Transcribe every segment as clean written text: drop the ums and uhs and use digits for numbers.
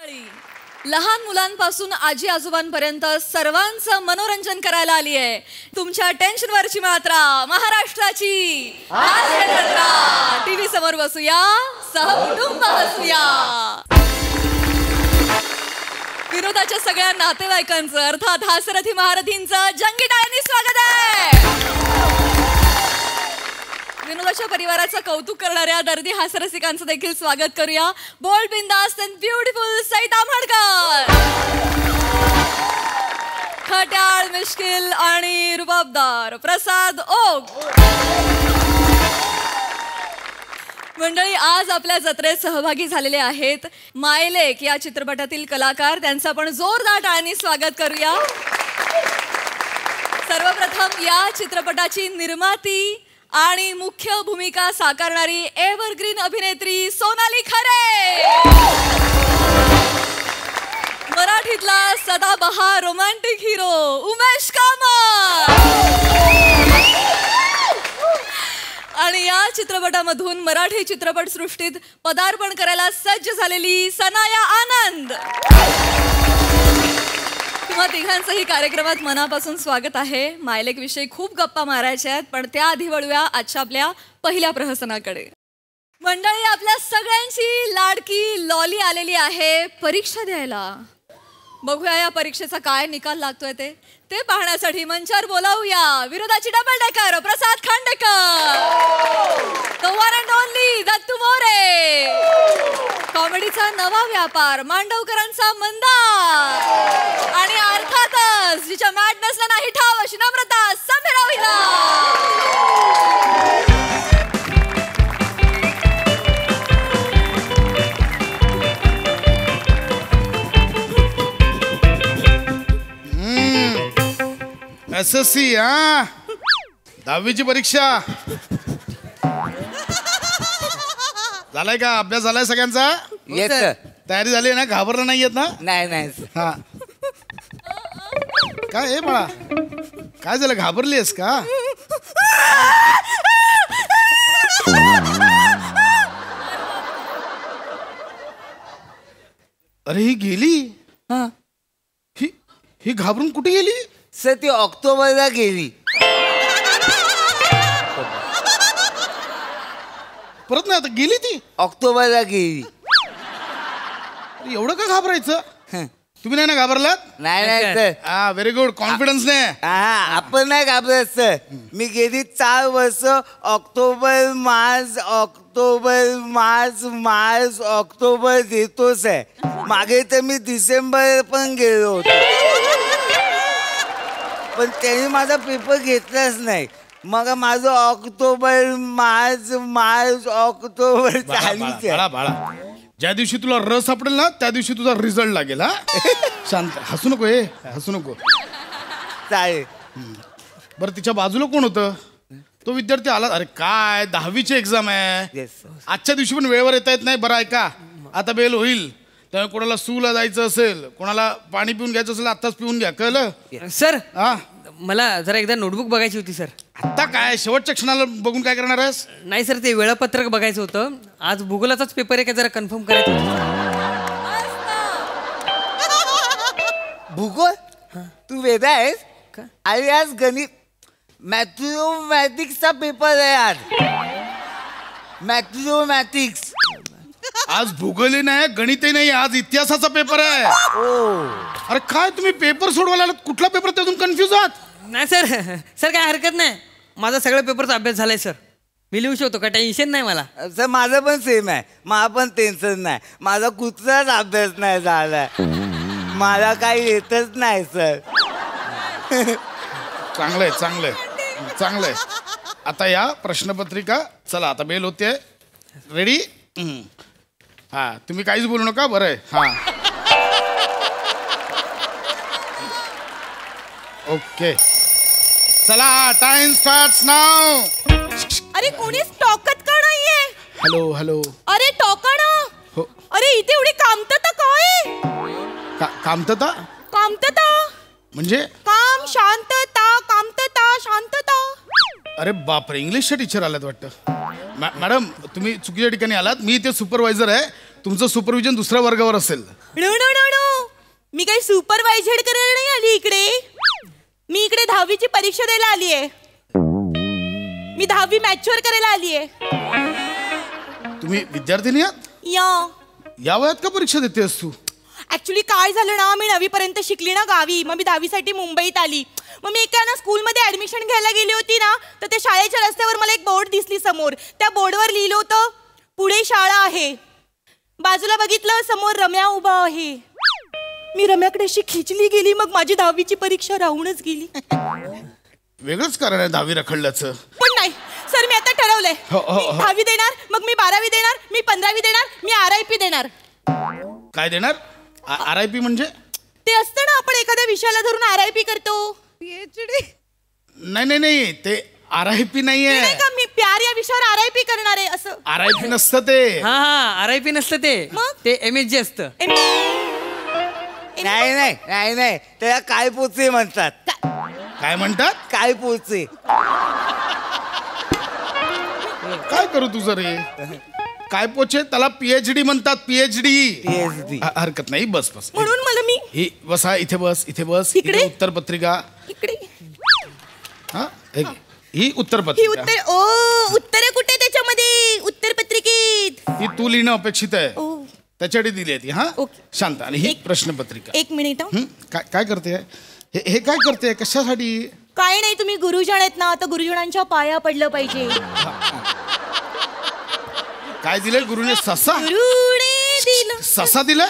लहान मुलांपासून आजी आजोबांपर्यंत सर्वांचं मनोरंजन करायला आली आहे तुमच्या टेन्शनवरची मात्रा महाराष्ट्राची टीव्ही समोर बसूया सहकुटुंब हसूया विनोदाच्या सगळ्या नातेवाईकांचं अर्थात हास्यरथी महारथींचं जंगी टाळ्यांनी स्वागत आहे। विनोदाच्या परिवाराचं कौतुक करणाऱ्या दर्दी हास्यरसिकांचं देखील स्वागत करूया। बोल्ड बिंदास अँड ब्युटिफुल सईद आंबेडकर, खट्याळ मिश्किल आणि रुबाबदार प्रसाद ओक। मंडळी, आज आपल्या जत्रेत सहभागी झालेले आहेत मायलेक या चित्रपटातील कलाकार, त्यांचं आपण जोरदार टाळ्यांनी स्वागत करूया। सर्वप्रथम या चित्रपटाची निर्माती आणि मुख्य भूमिका साकारणारी एव्हरग्रीन अभिनेत्री सोनाली खरे, मराठीतला सदाबहार रोमॅन्टिक हिरो उमेश कामत आणि या चित्रपटामधून मराठी चित्रपटसृष्टीत पदार्पण करायला सज्ज झालेली सनाया आनंद। तुम्हा तिघांचंही कार्यक्रमात मनापासून स्वागत आहे। मायलेक विषयी खूप गप्पा मारायच्या आहेत, पण त्याआधी वळूया आजच्या आपल्या पहिल्या प्रहसनाकडे। मंडळी, आपल्या सगळ्यांची लाडकी लॉली आलेली आहे परीक्षा द्यायला। बघूया या परीक्षेचा काय निकाल लागतोय ते पाहण्यासाठी मंचावर बोलावूया विरोधाची double decker Prasad Khandekar, the one and only Dattu More, कॉमेडीचा नवा व्यापार मांडवकरांचा मंदार आणि अर्थातच जिच्या मॅडनेसला नाही ठाव अशी नम्रता समीरा विला। SSC हा 10वीची परीक्षा झालाय का? अभ्यास झालाय सगळ्यांचा? Yes sir. तयारी झाली ना? घाबरला नाही येत ना? नाही नाही हा काय हे बाळा, काय झालं? घाबरलीस का? अरे ही गेली, ही घाबरून कुठे गेली? सर ती ऑक्टोबरला गेली। परत नाही आता गेली ती? ऑक्टोबरला गेली। एवढं का घाबरायचं? तुम्ही नाही ना घाबरलात? नाही नाही सर। हा व्हेरी गुड, कॉन्फिडन्स ने। हा आपण नाही घाबरत सर। मी गेली 4 वर्ष ऑक्टोबर मार्च ऑक्टोबर देतोच आहे। मागे तर मी डिसेंबर पण गेलो होतो, पण त्यांनी माझा पेपर घेतलाच नाही। मग माझं ऑक्टोबर मार्च ऑक्टोबर चालूच आहे। बाळा, ज्या दिवशी तुला रस सापडेल ना त्या दिवशी तुझा रिझल्ट लागेल। हा शांत, हसू नको, हसू नको। चालेल। बरं, तिच्या बाजूला कोण होतं? तो विद्यार्थी आला? अरे काय, 10वीची एक्झाम आहे। Yes sir. आजच्या दिवशी पण वेळेवर येता येत नाही। बरं ऐका, आता बेल होईल, त्यामुळे कोणाला सूला जायचं असेल, कोणाला पाणी पिऊन घ्यायचं असेल आत्ताच पिऊन घ्या, कळलं? सर हा मला जरा एकदा नोटबुक बघायची होती सर। आता काय शेवटच्या क्षणाला बघून काय करणार आहेस? नाही सर, ते वेळापत्रक बघायचं होतं। आज भूगोलाचाच पेपर आहे का, जरा कन्फर्म करायचं होतं। भूगोल? तू वेदा आहेस? अरे आज गणित मॅथमॅटिक्सचा पेपर आहे आज। मॅथमॅटिक्स। आज भूगोलही नाही, गणितही नाही, आज इतिहासाचा पेपर आहे। अरे काय तुम्ही पेपर सोडवायला आलात? कुठला पेपर त्यातून कन्फ्युज आहात? नाही सर, सर काय हरकत नाही, माझा सगळ्या पेपरचा अभ्यास झालाय सर। मी लिहू शकतो, काय टेन्शन नाही मला। सर माझं पण सेम आहे, मला पण टेन्शन नाही। माझा कुठलाच अभ्यास नाही झालाय, मला काही येतच नाही सर। चांगलंय चांगलंय चांगलंय। आता या प्रश्नपत्रिका, चला आता बेल होते, रेडी? हा तुम्ही काहीच बोलू नका, बरं आहे? हा ओके, चला टाइम स्टार्ट्स नाउ। अरे कोणीच टोकत का नाहीये? Hello hello. अरे टोका ना। हो। अरे इथे एवढी कामतता काय? कामतता? कामतता म्हणजे? काम, शांतता, कामतता, शांतता। अरे बापरे, इंग्लिशच्या टीचर आल्यात वाटतं। मॅडम तुम्ही चुकीच्या ठिकाणी आलात, मी इथे सुपरवायझर आहे। तुमचं सुपरविजन दुसऱ्या वर्गावर असेल. नो नो नो नो, मी काही सुपरवायझर करायला नाही आली इकडे. मी इकडे 10वीची परीक्षा द्यायला आली आहे. मी 10वी मॅच्युअर करायला आली आहे. तुम्ही विद्यार्थिनी आहात? या वयात का परीक्षा देतेस तू? ऍक्च्युली काय झालं ना, मी 9वी पर्यंत शिकली ना गावी. मग मी 10वीसाठी मुंबईत आली. मग मी एका ना स्कूलमध्ये ऍडमिशन घ्यायला गेली होती ना, तर त्या शाळेच्या रस्त्यावर मला एक बोर्ड दिसली समोर. त्या बोर्डवर लिहिलं होतं पुढे शाळा आहे. बाजूला बघितलं समोर रम्या उभा आहे. मी रम्याकडे अशी खिचली गेली. मग माझी 10वीची परीक्षा राहूनच गेली. वेगळंच कारण आहे 10वी रखडल्याचं. पण नाही सर, मी आता ठरवलंय. हो, हो, हो. मी 10वी देणार, मग मी 12वी देणार, मी 15वी देणार, मी RIP देणार. काय देणार? RIP म्हणजे? ते असतं ना, आपण एखाद्या विषयाला धरून RIP करतो. नाही नाही नाही, ते RIP नाहीये. नाही का, मी प्यार या विषयावर RIP करणार आहे असं. RIP नसतं ते. हा RIP नसतं ते. मग? ते MSG असतं. नाही नाही नाही नाही, त्याला काय पोचे म्हणतात. काय म्हणतात? काय पोचे. काय करू तुझं रे? काय पोचे? त्याला PhD म्हणतात. PhD. PhD. हरकत नाही, बस बस. म्हणून मला मी ही बसा, इथे बस, इथे बस. इकडे? इथे उत्तर पत्रिका. इकडे हा हे घे. ही उत्तर ही पत्रिका. उत्तर कुठे त्याच्यामध्ये उत्तर पत्रिकेत? ही तू लिहिणं अपेक्षित आहे. ओ त्याच्यासाठी दिली आहे ती. हा ओके. शांत. आणि ही प्रश्नपत्रिका. एक मिनिट हं. काय काय करते? हे काय करते? कशासाठी? काय नाही, तुम्ही गुरुजन आहेत ना, तर गुरुजनांच्या पाया पडलं पाहिजे. काय दिलंय गुरुने? ससा? गुरुने दिलं. ससा दिलाय?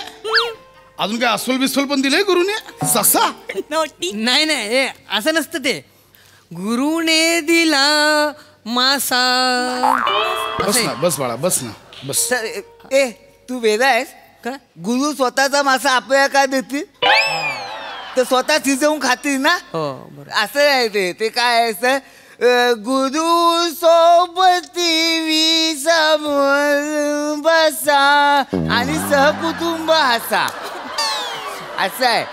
अजून काय अस्वल बिस्वल पण दिलंय गुरुने? ससा? नोटी. नाही नाही, हे असं नसतं ते. गुरुने दिला मासा. बस ना, बस बाळा, बस ना, बस. सर ए तू वेगळा आहेस का? गुरु स्वतःचा मासा आपल्याला काय देतील? तर स्वतः शिजवून खातील ना. हो बरोबर. असं नाही ते काय आहे सर, गुरु सोबती समोर बसा आणि सहकुटुंब हसा, असं आहे.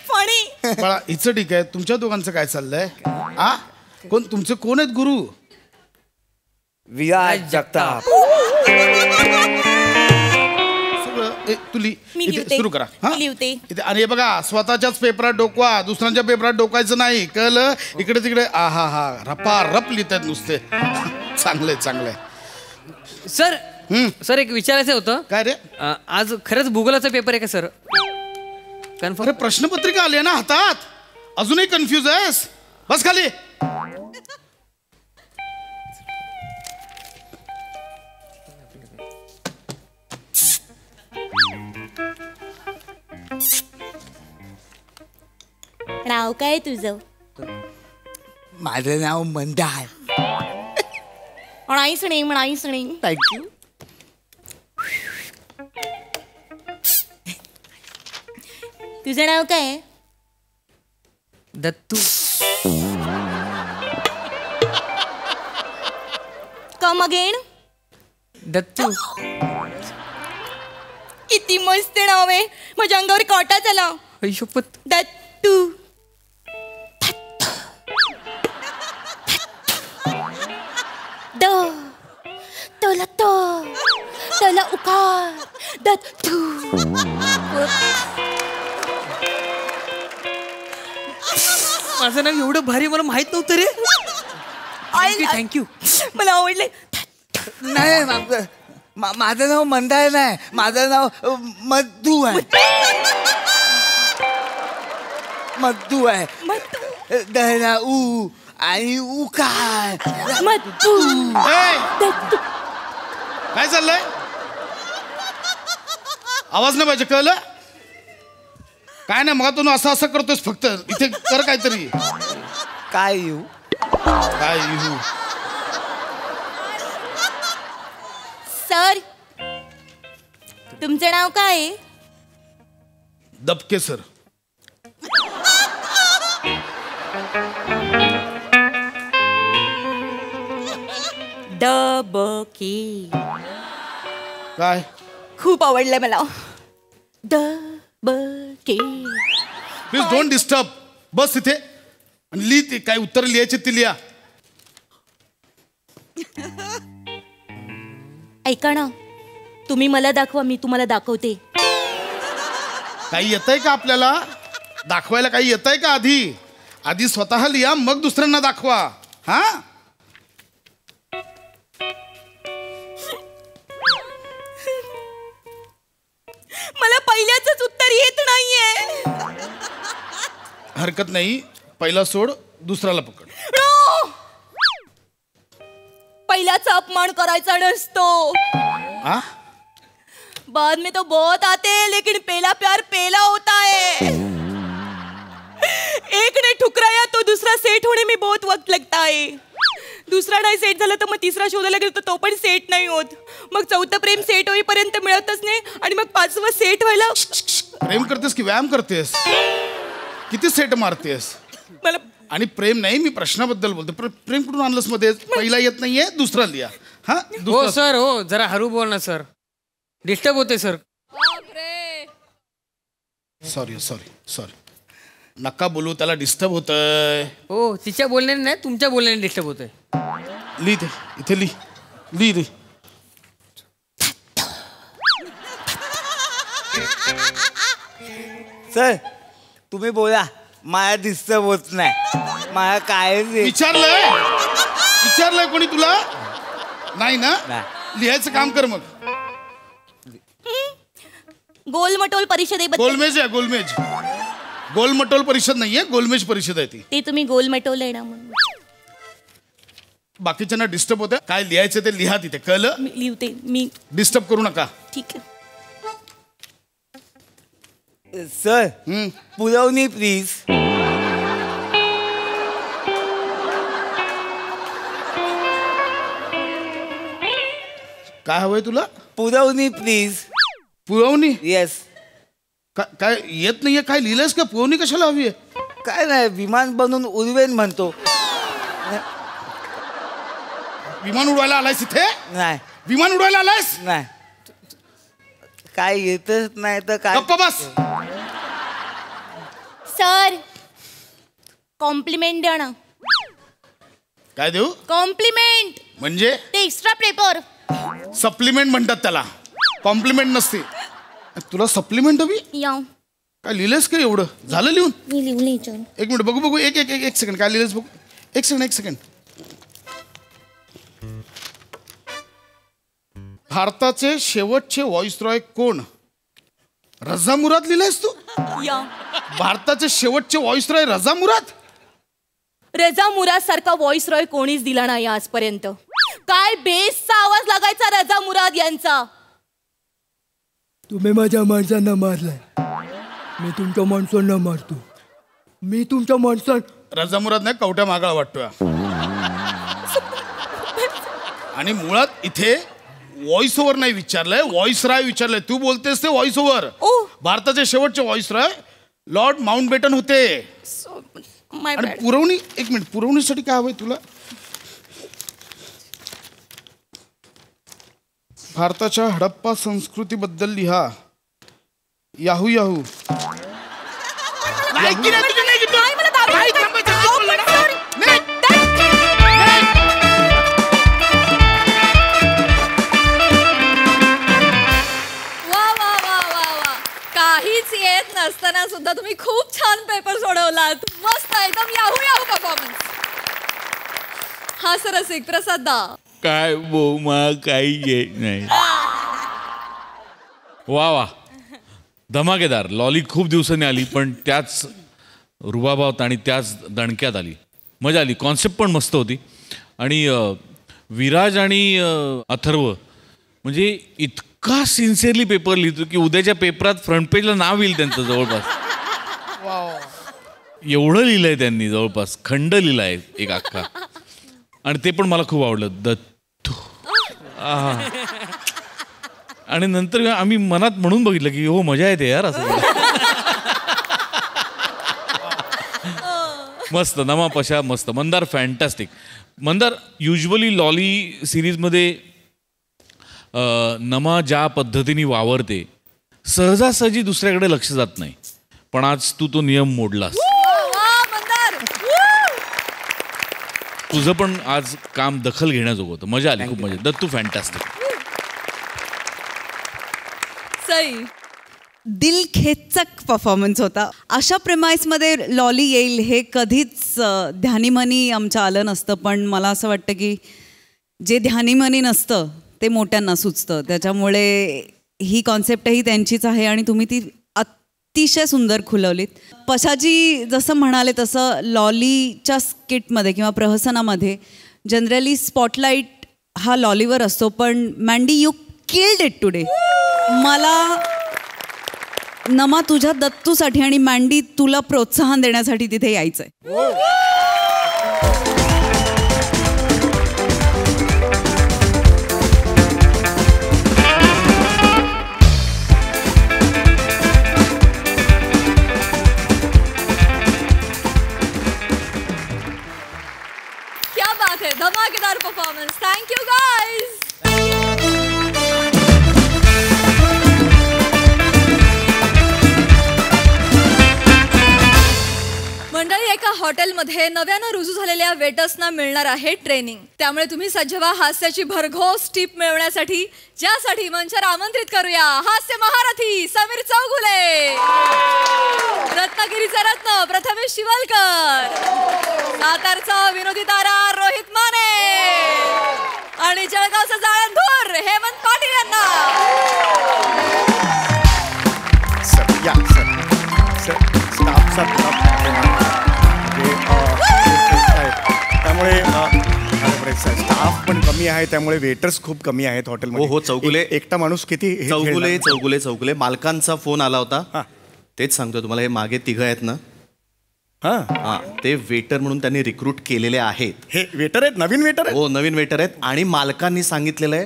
फणी. बाळा हिचं ठीक आहे. तुमच्या दोघांचं काय चाललंय? आ कोण तुमचे? कोण आहेत गुरु? विराज जगताप. तू मी इथे लिहिते. सुरू करा. मी लिहिते. इथे. आणि हे बघा, स्वतःच्याच पेपरात डोकवा, दुसऱ्यांच्या पेपरात डोकायचं नाही, कळलं? इकडे तिकडे आहा हा रपा रप लिहितात नुसते. चांगलंय चांगलंय. सर सर एक विचारायचं होतं. काय रे? आज खरंच भूगोलाचा पेपर आहे का सर? कन्फर्म. अरे प्रश्नपत्रिका आली आहे ना हातात, अजूनही कन्फ्युज आहेस? बस खाली. नाव काय तुझं? माझं नाव मंदार. म्हणायच नाही. थँक्यू. तुझं नाव काय? दत्तू. Come again. दत्तू. किती मस्त नाव आहे. माझ्या अंगावर काटा झाला. ऐशोपत. दत्तू. द तला त तला उकार दत्तू. माझं नाव एवढं भारी मला माहित नव्हतं रे. थँक्यू. मला आवडले. नाही माझं नाव मंदार नाही, माझं नाव मधू आहे. मधू आहे. दहना ऊ आणि उकार. मधू. ए, काय चाललंय? आवाज नाही पाहिजे, कळलं? काय नाही, मग तू असं असं करतोस फक्त. इथे कर काहीतरी. काय येऊ? काय येऊ? सर तुमचं नाव काय आहे? दबके सर. दबके. काय? खूप आवडलंय मला. दबके. Please don't disturb. बस इथे आणि लिही. ते काय उत्तर लिहायचे ते लिहा. ऐका ना, तुम्ही मला दाखवा, मी तुम्हाला दाखवते. काही येतंय का आपल्याला दाखवायला? काही येतंय का? आधी स्वतः लिहा, मग दुसऱ्यांना दाखवा. हा, मला पहिल्याच उत्तर येत नाहीये. हरकत नाही. पहिला सोड, दुसऱ्याला पकड. नो! पहिल्याचा अपमान करायचा नसतो. हा, बाद में तो बहुत आते हैं, लेकिन पहला प्यार पहला होता है. एक ने ठुकराया तो दूसरा सेट होने में बहुत वक्त लगता है. दुसरा नाही सेट झाला तर मग तिसरा शोधायला गेलो तर तो पण सेट नाही होत. मग चौथं प्रेम सेट होईपर्यंत मिळतच नाही आणि मग पाचवं सेट व्हायला प्रेम करतेस की व्यायाम करतेस? किती सेट मारतेस? मला आणि प्रेम नाही, मी प्रश्नाबद्दल बोलतो. प्रेम कुठून आणलंस मध्ये? पहिला येत नाहीये, दुसरा लिहा. हा, हो दुसरा. सर, हो जरा हळू बोल ना सर, डिस्टर्ब होते सर. बापरे. सॉरी नका बोलू, त्याला डिस्टर्ब होतंय. हो, तिच्या बोलण्याने नाही, तुमच्या बोलण्याने डिस्टर्ब होतंय. लिह ते इथे, लिह. सर तुम्ही बोला, मला डिस्टर्ब होत नाही. मला कायच विचारलंय कोणी तुला? नाही ना? नाही. लिहायचं काम कर मग. गोलमटोल परिषदेबद्दल गोलमेज. गोलमटोल परिषद नाहीये, गोलमेज परिषद आहे ती. ते तुम्ही गोलमटोल आहे ना म्हणून. बाकीच्यांना डिस्टर्ब होतं. काय लिहायचं ते लिहा तिथे, कळलं? मी लिहते. मी डिस्टर्ब करू नका. ठीक आहे. सर पुरवणी प्लीज. काय हवंय तुला? पुरवणी प्लीज. पुरवणी? येस. काय येत नाहीये? काय लिहिलंयस का? पुरवणी कशाला हवी आहे? काय नाही, विमान बनवून उडवेन म्हणतो. विमान उडवायला आलायस इथे? नाही विमान उडवायला आलायस? नाही, काय येतच नाही तर काय. गप्प बस. सर कॉम्प्लिमेंट द्या ना. काय देऊ? कॉम्प्लिमेंट म्हणजे ते एक्स्ट्रा पेपर. सप्लिमेंट म्हणतात त्याला, कॉम्प्लिमेंट नसते. तुला सप्लिमेंट हवी? या काय लिहिलंयस का एवढं? झालं लिहून? मी लिहून विचार. एक मिनिट बघू. एक सेकंड. काय लिहिलंयस बघू. एक सेकंड. भारताचे शेवटचे व्हॉइसरॉय कोण? रझा मुराद लिहिलंयस तू? या भारताचे शेवटचे व्हॉइसरॉय रझा मुराद? रजा मुराद सारखा व्हॉइस रॉय कोणीच दिला नाही आजपर्यंत. काय बेसचा आवाज लागायचा रजा मुराद यांचा. तुम्ही माझ्या माणसांना मारलाय, मी तुमच्या माणसांना मारतो. मी तुमच्या माणसां रझा मुराद नाही, कवट्या मागाळ वाटतोय. आणि मुळात इथे व्हॉइस ओव्हर नाही विचारलंय, व्हॉइस राय विचारलंय. तू बोलतेस ते व्हॉइस ओव्हर. भारताचे शेवटचे व्हॉइस राय लॉर्ड माउंटबेटन होते. आणि पुरवणी, एक मिनिट, पुरवणीसाठी काय हवंय तुला? भारताच्या हडप्पा संस्कृतीबद्दल लिहा. याहू काहीच येत नसताना सुद्धा तुम्ही खूप छान पेपर सोडवलात. मस्त, एकदम याहू परफॉर्मन्स. हा सर रसिक प्रसाद दा. काय बोमा, काही येत नाही. वा धमाकेदार. लॉली खूप दिवसांनी आली, पण त्याच रुबाबात आणि त्याच दणक्यात आली. मजा आली. कॉन्सेप्ट पण मस्त होती. आणि विराज आणि अथर्व म्हणजे इतका सिन्सिअरली पेपर लिहितो की उद्याच्या पेपरात फ्रंट पेजला नाव येईल त्यांचं जवळपास. एवढं लिहिलंय त्यांनी, जवळपास खंड लिहिलाय एक अख्खा. आणि ते पण मला खूप आवडलं. दत्तू. आणि नंतर आम्ही मनात म्हणून बघितलं की हो मजा येते यार असं. मस्त. नमा पशा मस्त. Mandar fantastic. Mandar usually lolly सिरीजमध्ये नमा ज्या पद्धतीने वावरते सहजासहजी दुसऱ्याकडे लक्ष जात नाही, पण आज तू तो नियम मोडलास. तुझं पण आज काम दखल घेण्याजोगं होतं. मजा आली, खूप मजा. दत्तू फॅन्टॅस्टिक. सई. दिलखेचक परफॉर्मन्स होता. अशा प्रेमाइसमध्ये लॉली येईल हे कधीच ध्यानीमनी आमचं आलं नसतं. पण मला असं वाटतं की जे ध्यानीमनी नसतं ते मोठ्यांना सुचतं. त्याच्यामुळे ही कॉन्सेप्टही त्यांचीच आहे आणि तुम्ही ती अतिशय सुंदर खुलवलीत. पशाजी जसं म्हणाले तसं लॉलीच्या स्किटमध्ये किंवा प्रहसनामध्ये जनरली स्पॉटलाईट हा लॉलीवर असतो. पण Mandy you killed it today. मला नमा तुझ्या दत्तूसाठी आणि मँडी तुला प्रोत्साहन देण्यासाठी तिथे यायचंय. क्या बात है, धमाकेदार परफॉर्मन्स. Thank you guys. मंडळी, एका हॉटेलमध्ये नव्यानं रुजू झालेल्या वेटर्सना मिळणार आहे ट्रेनिंग. त्यामुळे तुम्ही सज्ज व्हा हास्याची भरघोस टीप मिळवण्यासाठी, ज्यासाठी मंचावर आमंत्रित करूया हास्य महारथी समीर चौगुले, रत्नागिरीचा रत्न प्रथमेश शिवलकर, सातारचा विनोदी तारा रोहित माने आणि जळगावचा जाळंधूर हेमंत पाटील यांना. त्यामुळे स्टाफ पण कमी आहे, त्यामुळे वेटर्स खूप कमी आहेत हॉटेलमध्ये. हो चौगुले, एकटा माणूस किती चौगुले मालकांचा फोन आला होता. तेच सांगतोय तुम्हाला, हे मागे तिघं आहेत ना, हा ते वेटर म्हणून त्यांनी रिक्रूट केलेले आहेत. हे वेटर आहेत, नवीन वेटर आहेत. हो नवीन वेटर आहेत आणि मालकांनी सांगितलेलं आहे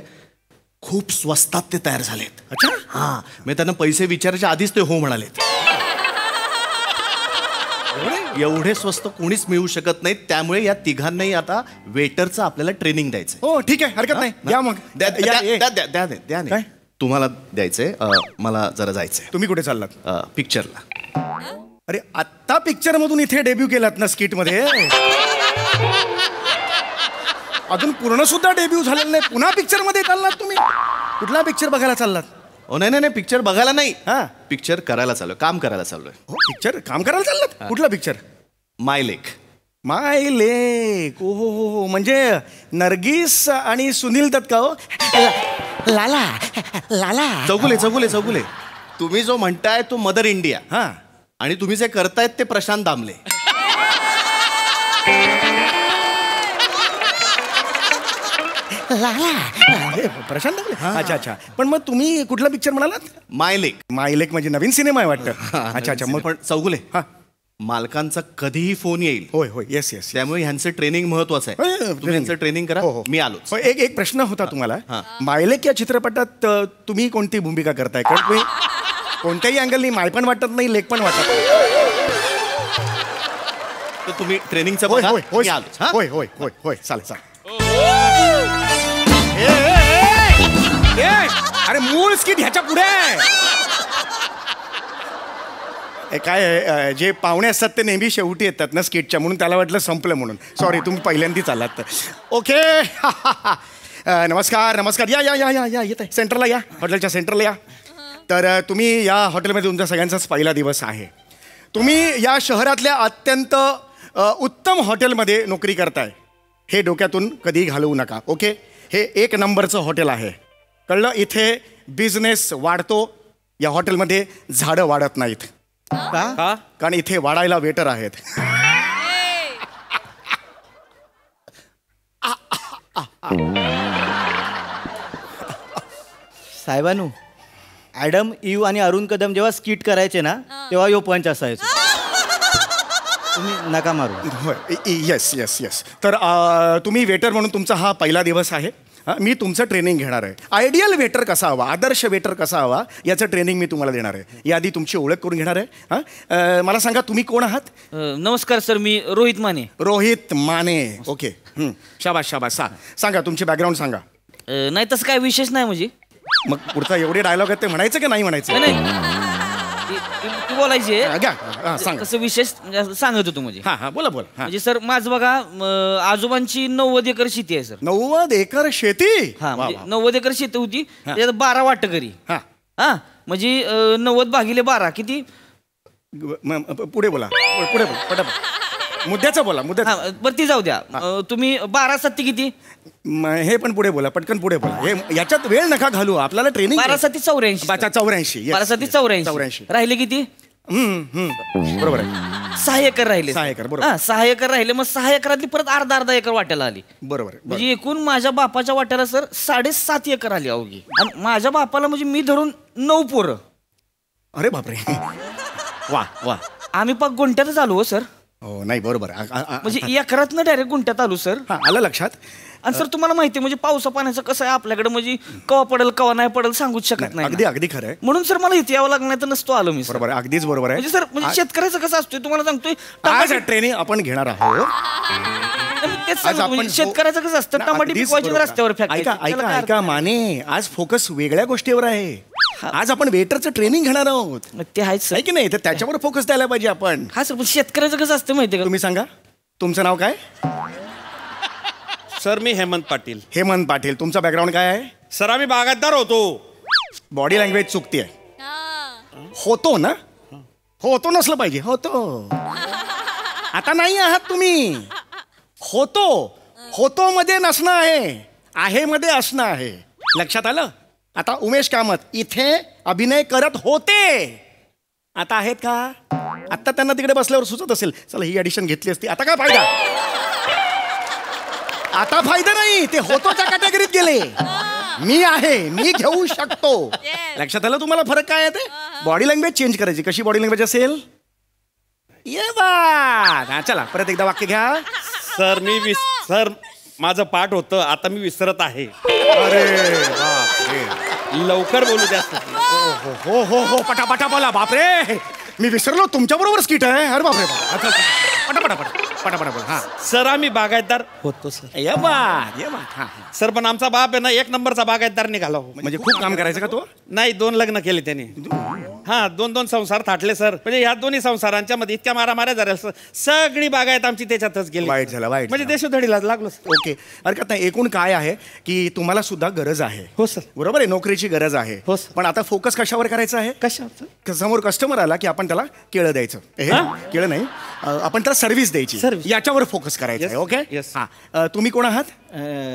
खूप स्वस्तात ते तयार झालेत. अच्छा. हा मी त्यांना पैसे विचारायच्या आधीच ते हो म्हणालेत. एवढे स्वस्त कोणीच मिळू शकत नाहीत. त्यामुळे या तिघांनाही आता वेटरचं आपल्याला ट्रेनिंग द्यायचं. हो ठीक आहे, हरकत नाही. द्या मग. द्या. तुम्हाला द्यायचंय, मला जरा जायचंय. तुम्ही कुठे चाललात? पिक्चरला. अरे आत्ता पिक्चर मधून इथे डेब्यू केलात ना स्किट मध्ये. अजून पूर्ण सुद्धा डेब्यू झालेलं नाही, पुन्हा पिक्चर मध्ये चाललात तुम्ही? कुठला पिक्चर बघायला चाललात? ओ नाही पिक्चर बघायला नाही, हा पिक्चर करायला चाललोय, काम करायला चाललोय. पिक्चर काम करायला चाललात? कुठला पिक्चर? माय लेक. माय लेक. ओ हो, म्हणजे नर्गिस आणि सुनील दत्त का? हो लाला लाला. चौगुले तुम्ही जो म्हणताय तो मदर इंडिया. हा आणि तुम्ही जे करतायत ते प्रशांत दामले. प्रशांत दामले. अच्छा. पण मग तुम्ही कुठला पिक्चर म्हणालात? माय लेक. माय लेक म्हणजे नवीन सिनेमा आहे वाटतं. अच्छा. मग पण चौगुले, मालकांचा कधीही फोन येईल. होय येस. त्यामुळे ह्यांचं ट्रेनिंग महत्वाचं आहे. तुम्ही यांचं ट्रेनिंग करा. मी आलो. एक प्रश्न होता तुम्हाला. मायलेक या चित्रपटात तुम्ही कोणती भूमिका करताय? कारण तुम्ही कोणत्याही अँगलनी माय पण वाटत नाही, लेक पण वाटत नाही. तर तुम्ही ट्रेनिंगचं होय चालेल. अरे मूळ स्किट ह्याच्या पुढे काय जे पाहुणे असतात ते नेहमी शेवटी येतात ना स्किटच्या, म्हणून त्याला वाटलं संपलं म्हणून. सॉरी, तुम्ही पहिल्यांदाच आलात तर. ओके. नमस्कार. या येत आहे सेंटरला, या हॉटेलच्या सेंटरला या. तर तुम्ही या हॉटेलमध्ये तुमचा सगळ्यांचाच पहिला दिवस आहे. तुम्ही या शहरातल्या अत्यंत उत्तम हॉटेलमध्ये नोकरी करताय, हे डोक्यातून कधीही घालवू नका. ओके. हे 1 नंबरचं हॉटेल आहे, कळलं? इथे बिझनेस वाढतो. या हॉटेलमध्ये झाडं वाढत नाहीत. का? कारण इथे वाढायला वेटर आहेत. साहेबानू, ॲडम इव आणि अरुण कदम जेव्हा स्किट करायचे ना, तेव्हा यो पंच असायचो. तुम्ही नका मारू. होय. येस. तर तुम्ही वेटर म्हणून तुमचा हा पहिला दिवस आहे. मी तुमचं ट्रेनिंग घेणार आहे. आयडियल वेटर कसा हवा, आदर्श वेटर कसा हवा, याचं ट्रेनिंग मी तुम्हाला देणार आहे. याआधी तुमची ओळख करून घेणार आहे. मला सांगा, तुम्ही कोण आहात? नमस्कार सर, मी रोहित माने. रोहित माने. ओके. शाबास. सांगा तुमची बॅकग्राऊंड सांगा. नाही तसं काय विशेष नाही. म्हणजे मग पुढचा एवढे डायलॉग आहेत ते म्हणायचं की नाही म्हणायचं? तू बोलायचे सांग. कसं विशेष सांगत होतो. म्हणजे हा बोला. म्हणजे सर, माझं बघा, आजोबांची 90 एकर शेती आहे सर. 90 एकर शेती? हा, 90 एकर शेती होती. त्याच्यात 12 वाटकरी. हा, म्हणजे 90/12 किती? पुढे बोला, पुढे बोला, पटापट मुद्द्याचं बोला, मुद्द्याचं. बरं ती जाऊ द्या. तुम्ही 12/7 किती? हे पण पुढे बोला, पटकन पुढे बोला. हे याच्यात वेळ नका घालू, आपल्याला ट्रेनिंग. 12/7 84. 84. 84. राहिले किती? बरोबर आहे. 6 एकर राहिले. 6 एकर, बरोबर. 6 एकर राहिले. मग 6 एकरातली परत अर्धा एकर वाट्याला आली. बरोबर. म्हणजे एकूण माझ्या बापाच्या वाट्याला सर 7.5 एकर आली अवघी. आणि माझ्या बापाला म्हणजे मी धरून 9 पोरं. अरे बापरे. वा वा. आम्ही पाक गुंट्यातच आलो हो सर. हो नाही बरोबर. म्हणजे एकरातनं डायरेक्ट गुंट्यात आलो सर. आलं लक्षात. आणि सर तुम्हाला माहिती आहे म्हणजे पावसा पाण्याचं कसं आहे आपल्याकडे, म्हणजे कवा पडेल कवा नाही पडेल सांगूच शकत नाही. अगदी अगदी खरं आहे. म्हणून सर मला इथे यावं लागणार तर नसतो आलो मी. बरोबर, अगदीच बरोबर आहे. म्हणजे सर म्हणजे शेतकऱ्याचं कसं असतोय तुम्हाला सांगतोय. आज ट्रेनिंग आपण घेणार आहोत. शेतकऱ्याचं कसं असतं, टमाटे पिकवायची रस्त्यावर ऐका ऐका ऐका माने, आज फोकस वेगळ्या गोष्टीवर आहे. आज आपण वेटरचं ट्रेनिंग घेणार आहोत. ते आहेच आहे की नाही, तर त्याच्यावर फोकस द्यायला पाहिजे आपण. हा सर, पण शेतकऱ्याचं कसं असतं माहितीये का? तुम्ही सांगा, तुमचं नाव काय? सर मी हेमंत पाटील. हेमंत पाटील, तुमचा बॅकग्राऊंड काय आहे? सर आम्ही बागायतदार होतो. बॉडी लँग्वेज चुकती आहे. होतो ना, होतो नसलं पाहिजे. होतो आता नाही आहात तुम्ही. होतो, होतो मध्ये नसणं आहे मध्ये असणं आहे. लक्षात आलं? आता उमेश कामत इथे अभिनय करत होते, आता आहेत का? आता त्यांना तिकडे बसल्यावर सुचत असेल चला ही ॲडिशन घेतली असती. आता काय फायदा? आता फायदा नाही. ते होतोच्या कॅटेगरीत गेले. मी आहे, मी घेऊ शकतो. लक्षात आलं तुम्हाला फरक काय आहे ते? बॉडी लँग्वेज चेंज करायची. कशी बॉडी लँग्वेज असेल? ये बा. चला परत एकदा वाक्य घ्या. सर माझं पाठ होतं, आता मी विसरत आहे. अरे बापरे, लवकर बोलू द्या. हो हो हो पटापटा बोला. बापरे मी विसरलो, तुमच्या बरोबर स्किट आहे. अरे बापरे, पटापटा बोला. हा सर आम्ही बागायतदार होतो सर. ये बात. सर पण आमचा बाप आहे ना 1 नंबरचा बागायतदार निघाला. म्हणजे खूप काम करायचं का तो? नाही, 2 लग्न केले त्याने. हा 2 संसार थाटले सर. म्हणजे ह्या दोन्ही संसारांच्या मध्ये इतक्या मारामाऱ्या झाल्या सर, सगळी बागायत आमची त्याच्यातच गेली. वाईट झालं, वाईट म्हणजे देशोधडीला लागलो. ओके, हरकत नाही. एकूण काय आहे की तुम्हाला सुद्धा गरज आहे. हो सर, बरोबर आहे, नोकरीची गरज आहे. हो पण आता फोकस कशावर करायचं आहे? कशावर? समोर कस्टमर आला की आपण त्याला केळं द्यायचं. केळं नाही, आपण त्याला सर्व्हिस द्यायची. याच्यावर फोकस करायचं आहे. ओके. हा, तुम्ही कोण आहात?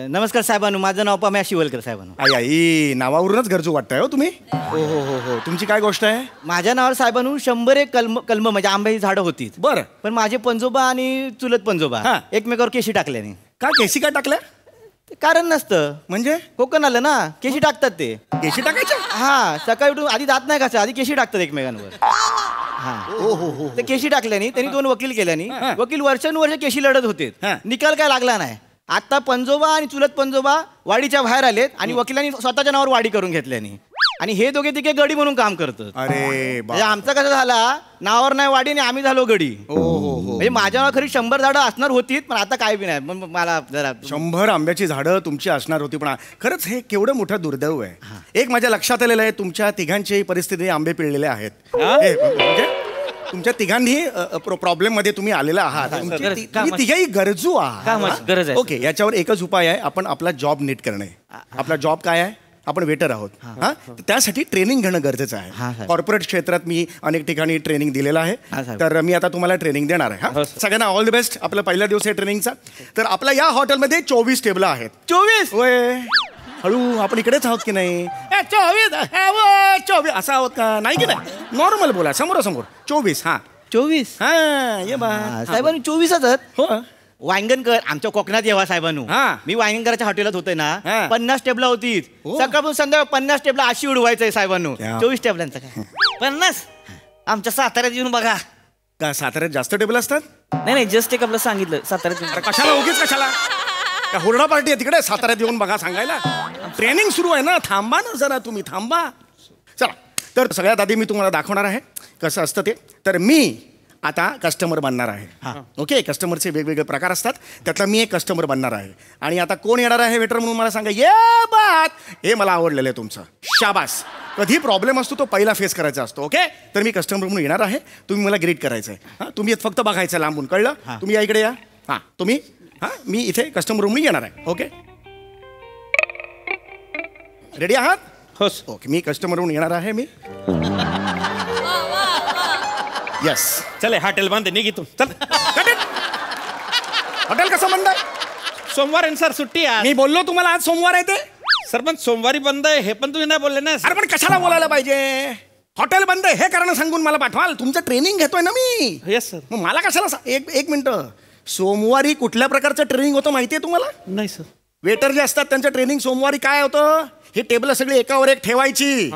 नमस्कार साहेबांनो, माझं नाव पम्या शिवलकर साहेबांनो. आई नावावरूनच गरजू वाटतंय हो तुम्ही. हो हो हो हो. तुमची काय गोष्ट आहे? माझ्या नावावर साहेबांनो 100 कलम म्हणजे आंब्याची झाडं होती. बरं. पण माझे पंजोबा आणि चुलत पंजोबा एकमेकावर केशी टाकल्याने. का केशी का टाकल्या? कारण नसतं. म्हणजे कोकण आलं ना, केशी टाकतात ते. केशी टाकायच्या? हा, सकाळी उठून आधी दात नाही घासा, आधी केशी टाकतात एकमेकांवर. हा, ते केशी टाकल्यानी त्यांनी 2 वकील केल्यानी वकील वर्षानुवर्ष केशी लढत होते. निकाल काय लागला नाही. आता पंजोबा आणि चुलत पंजोबा वाडीच्या बाहेर आलेत आणि वकिलांनी स्वतःच्या नावावर वाडी करून घेतल्यानी. आणि हे दोघे तिघे गडी म्हणून काम करतात. अरे म्हणजे आमचा कसं झाला, नावावर नाही वाडी आणि आम्ही झालो गडी. म्हणजे माझ्या नावावर खरी 100 झाडं असणार होती, पण आता काय बी नाही. मला जरा 100 आंब्याची झाडं तुमची असणार होती. पण खरंच हे केवढं मोठं दुर्दैव आहे. एक माझ्या लक्षात आलेलं आहे, तुमच्या तिघांची परिस्थिती आंबे पिळलेले आहेत. म्हणजे तुमच्या तिघांनी प्रॉब्लेम मध्ये तुम्ही आलेला आहात. तुम्ही तिघेही गरजू आहात. ओके, याच्यावर एकच उपाय आहे, आपण आपला जॉब नीट करणे. आपला जॉब काय आहे? आपण वेटर आहोत. हा, त्यासाठी ट्रेनिंग घेणं गरजेचं आहे. कॉर्पोरेट क्षेत्रात मी अनेक ठिकाणी ट्रेनिंग दिलेलं आहे, तर मी आता तुम्हाला ट्रेनिंग देणार आहे. हा, सगळ्यांना ऑल द बेस्ट. आपला पहिला दिवस आहे ट्रेनिंगचा. तर आपल्या या हॉटेलमध्ये 24 टेबल आहेत. 24? होय. हळू, आपण इकडेच आहोत की नाही? 24 असं आहोत का? नाही की नाही, नॉर्मल बोला, समोरासमोर. 24. हा 24. हा ये बा साहेबांनी 24च. हो. वांगणकर आमच्या कोकणात येवा साहेबांनो. मी वांगणकराच्या हॉटेलात होते ना, 50 टेबला होती. सकाळपासून संध्याकाळ 50 टेबला अशी उडवायचंय साहेबांनो. 24 टेबलांचं काय? 50? आमच्या साताऱ्यात येऊन बघा. का साताऱ्यात जास्त टेबल असतात? नाही, जस्ट एक आपलं सांगितलं साताऱ्यात. कशाला उगीच कशाला? हुरडा पार्टी आहे तिकडे, साताऱ्यात येऊन बघा सांगायला. ट्रेनिंग सुरू आहे ना, थांबा ना जरा, तुम्ही थांबा. चला, तर सगळ्यात आधी मी तुम्हाला दाखवणार आहे कसं असतं ते. तर मी आता कस्टमर बनणार आहे. ओके, कस्टमरचे वेगवेगळे प्रकार असतात, त्यातला मी एक कस्टमर बनणार आहे. आणि आता कोण येणार आहे वेटर म्हणून मला सांगा. ये बात, हे मला आवडलेलं आहे तुमचं. शाबास. कधी प्रॉब्लेम असतो तो पहिला फेस करायचा असतो. ओके, तर मी कस्टमर म्हणून येणार आहे, तुम्ही मला ग्रीट करायचं आहे. हां, तुम्ही फक्त बघायचं लांबून, कळलं? तुम्ही या इकडे या. हां, तुम्ही मी इथे कस्टमर म्हणून येणार आहे. ओके, रेडी आहात? हो ओके, मी कस्टमर म्हणून येणार आहे मी. येस. चले हॉटेल बंद आहे, निघ इथून चल. हॉटेल कसं बंद आहे? सोमवार आहे सर, सुट्टी आहे. मी बोललो तुम्हाला आज सोमवार आहे ते. सर पण सोमवारी बंद आहे हे पण तुम्ही नाही बोलले ना. अरे पण कशाला बोलायला पाहिजे? हॉटेल बंद आहे हे कारण सांगून मला पाठवाल? तुमचं ट्रेनिंग घेतोय ना मी. Yes sir. मग मला कशाला एक मिनिट, सोमवारी कुठल्या प्रकारचं ट्रेनिंग होतं माहितीये तुम्हाला? नाही सर. वेटर जे असतात त्यांचं ट्रेनिंग सोमवारी काय होतं? हे टेबल सगळी एकावर एक ठेवायची,